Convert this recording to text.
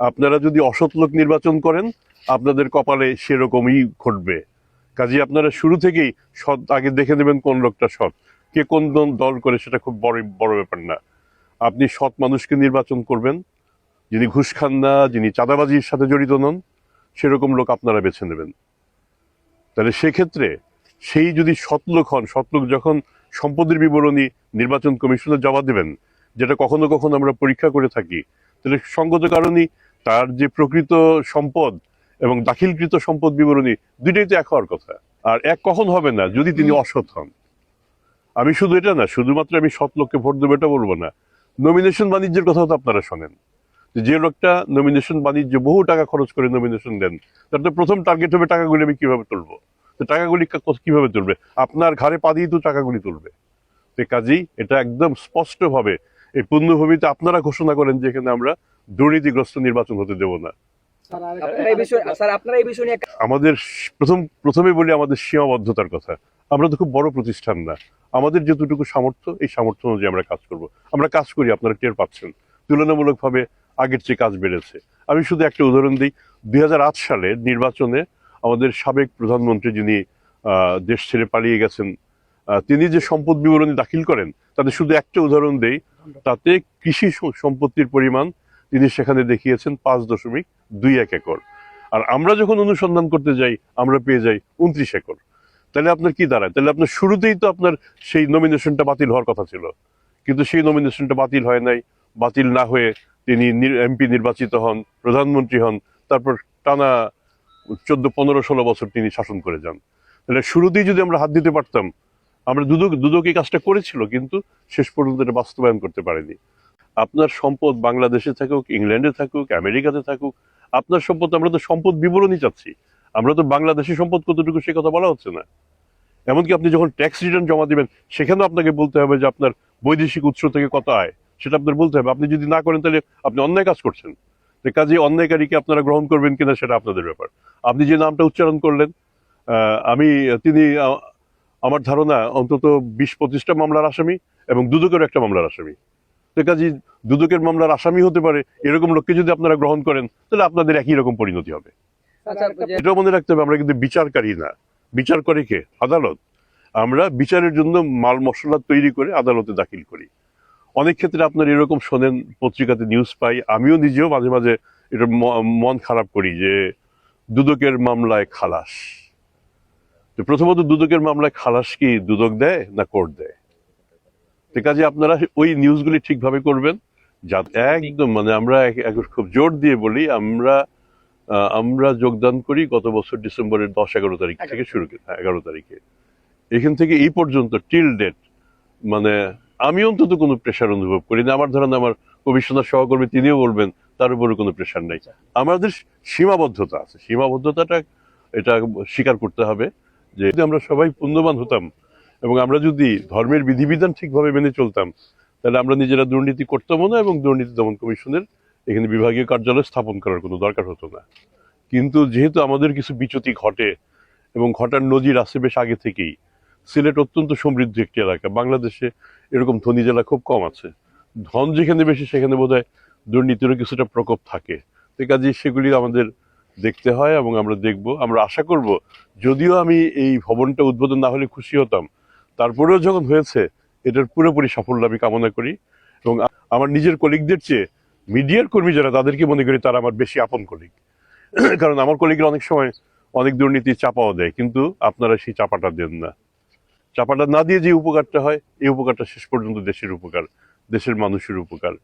আপনারা যদি অসৎ লোক নির্বাচন করেন আপনাদের কপালে সেরকমই ঘটবে। কাজে আপনারা শুরু থেকেই সৎ আগে দেখে নেবেন কোন লোকটা সৎ, কে কোন দল করে সেটা খুব বড় বড় ব্যাপার না। আপনি সৎ মানুষকে নির্বাচন করবেন, যিনি ঘুষ খান না, যিনি চাঁদাবাজির সাথে জড়িত নন, সেরকম লোক আপনারা বেছে নেবেন। তাহলে সেক্ষেত্রে সেই যদি সৎলোক হন, সৎলোক যখন সম্পদের বিবরণী নির্বাচন কমিশনে জমা দেবেন, যেটা কখনো কখনো আমরা পরীক্ষা করে থাকি, তাহলে সঙ্গত কারণেই তার যে প্রকৃত সম্পদ এবং দাখিলকৃত সম্পদ বিবরণী দুইটাই তো এক হওয়ার কথা। আর এক কখন হবে না? যদি তিনি অসৎ হন। আমি শুধু এটা না, শুধুমাত্র আমি সৎ লোককে ভোট দেবো এটা বলবো না, নমিনেশন বাণিজ্যের কথাও তো আপনারা শোনেন। যে লোকটা নমিনেশন বাণিজ্য বহু টাকা খরচ করে নমিনেশন দেন, তার তো প্রথম টার্গেট হবে টাকাগুলি আমি কিভাবে তুলবো। তো টাকাগুলি কিভাবে তুলবে? আপনার ঘাড়ে পা দিয়ে তো টাকাগুলি তুলবে। তো কাজেই এটা একদম স্পষ্টভাবে এই পুণ্যভূমিতে আপনারা ঘোষণা করেন যে এখানে আমরা দুর্নীতিগ্রস্ত নির্বাচন হতে দেব না। আমাদের প্রথমে বলি আমাদের সীমাবদ্ধতার কথা। আমরা তো খুব বড় প্রতিষ্ঠান না, আমাদের যতটুকু সামর্থ্য এই সামর্থ্য অনুযায়ী আমরা কাজ করব। আমরা কাজ করি, আপনারা টের পাচ্ছেন, তুলনামূলকভাবে আগের চেয়ে কাজ বেড়েছে। আমি শুধু একটা উদাহরণ দিই, 2008 সালের নির্বাচনে আমাদের সাবেক প্রধানমন্ত্রী যিনি দেশ ছেড়ে পালিয়ে গেছেন, তিনি যে সম্পদ বিবরণী দাখিল করেন তাতে শুধু একটা উদাহরণ দেই, তাতে কৃষি সম্পত্তির পরিমাণ তিনি সেখানে দেখিয়েছেন 5.21 একর। আর আমরা যখন অনুসন্ধান করতে যাই আমরা পেয়ে যাই 29 একর। তাহলে আপনার কি দাঁড়ায়? তাহলে আপনার শুরুতেই তো আপনার সেই নমিনেশনটা বাতিল হওয়ার কথা ছিল, কিন্তু সেই নমিনেশনটা বাতিল হয় নাই। বাতিল না হয়ে তিনি এমপি নির্বাচিত হন, প্রধানমন্ত্রী হন, তারপর টানা 14, 15, 16 বছর তিনি শাসন করে যান। তাহলে শুরুতেই যদি আমরা হাত দিতে পারতাম, আমরা দুদক এই কাজটা করেছিল, কিন্তু শেষ পর্যন্ত এটা বাস্তবায়ন করতে পারেনি। আপনার সম্পদ বাংলাদেশে থাকুক, ইংল্যান্ডে থাকুক, আমেরিকাতে থাকুক, আপনার সম্পদ, আমরা তো সম্পদ বিবরণী চাচ্ছি। আমরা তো বাংলাদেশি সম্পদ কতটুকু সে কথা বলা হচ্ছে না। এমনকি আপনি যখন ট্যাক্স রিটার্ন জমা দিবেন সেখানেও আপনাকে বলতে হবে যে আপনার বৈদেশিক উৎস থেকে কত আয়, সেটা আপনার বলতে হবে। আপনি যদি না করেন তাহলে আপনি অন্যায় কাজ করছেন। কাজে অন্যায়কারীকে আপনারা গ্রহণ করবেন কিনা সেটা আপনাদের ব্যাপার। আপনি যে নামটা উচ্চারণ করলেন, তিনি আমার ধারণা অন্তত 20-25টা মামলার আসামি এবং দুদকের একটা মামলার আসামি। কাজে দুদকের মামলার আসামি হতে পারে এরকম লোককে যদি আপনারা গ্রহণ করেন তাহলে আপনাদের একই রকম পরিণতি হবে। এটাও মনে রাখতে হবে, আমরা কিন্তু বিচারকারী না। বিচার করে কে? আদালত। আমরা বিচারের জন্য মাল মশলা তৈরি করে আদালতে দাখিল করি। অনেক ক্ষেত্রে আপনার এরকম শোনেন, পত্রিকাতে নিউজ পাই, আমিও নিজেও মাঝে মাঝে এটা মন খারাপ করি যে দুদকের মামলায় খালাস। তো প্রথমত দুদকের মামলায় খালাস কি দুদক দেয় না কোর্ট দেয়? কাজে আপনারা ওই নিউজগুলি ঠিকভাবে করবেন, যাতে একদম মানে আমরা খুব জোর দিয়ে বলি, আমরা যোগদান করি গত বছর ডিসেম্বরের 10-11 তারিখ থেকে শুরু করে, 11 তারিখে। এখান থেকে এই পর্যন্ত টিল ডেট মানে আমি অন্তত কোনো প্রেশার অনুভব করি না। আমার ধরেন আমার কমিশনার সহকর্মী তিনিও বলবেন তার উপরে কোনো প্রেশার নাই। আমাদের সীমাবদ্ধতা আছে, সীমাবদ্ধতাটা এটা স্বীকার করতে হবে। যে যদি আমরা সবাই পুণ্যবান হতাম এবং আমরা যদি ধর্মের বিধিবিধান ঠিকভাবে মেনে চলতাম, তাহলে আমরা নিজেরা দুর্নীতি করতামও না এবং দুর্নীতি দমন কমিশনের এখানে বিভাগীয় কার্যালয় স্থাপন করার কোনো দরকার হতো না। কিন্তু যেহেতু আমাদের কিছু বিচ্যুতি ঘটে এবং ঘটার নজির আছে বেশ আগে থেকেই, সিলেট অত্যন্ত সমৃদ্ধ একটি এলাকা, বাংলাদেশে এরকম ধনী জেলা খুব কম আছে। ধন যেখানে বেশি সেখানে বোধহয় দুর্নীতিরও কিছুটা প্রকোপ থাকে। তো কাজে সেগুলি আমাদের দেখতে হয় এবং আমরা দেখব। আমরা আশা করব, যদিও আমি এই ভবনটা উদ্বোধন না হলে খুশি হতাম, তারপরেও যখন হয়েছে এটার পুরোপুরি সাফল্য আমি কামনা করি। এবং আমার নিজের কলিগদের চেয়ে মিডিয়ার কর্মী যারা, তাদেরকে মনে করি তারা আমার বেশি আপন কলিগ। কারণ আমার কলিগরা অনেক সময় অনেক দুর্নীতি চাপাও দেয়, কিন্তু আপনারা সেই চাপাটা দেন না। চাপাটা না দিয়ে যে উপকারটা হয়, এই উপকারটা শেষ পর্যন্ত দেশের উপকার, দেশের মানুষের উপকার।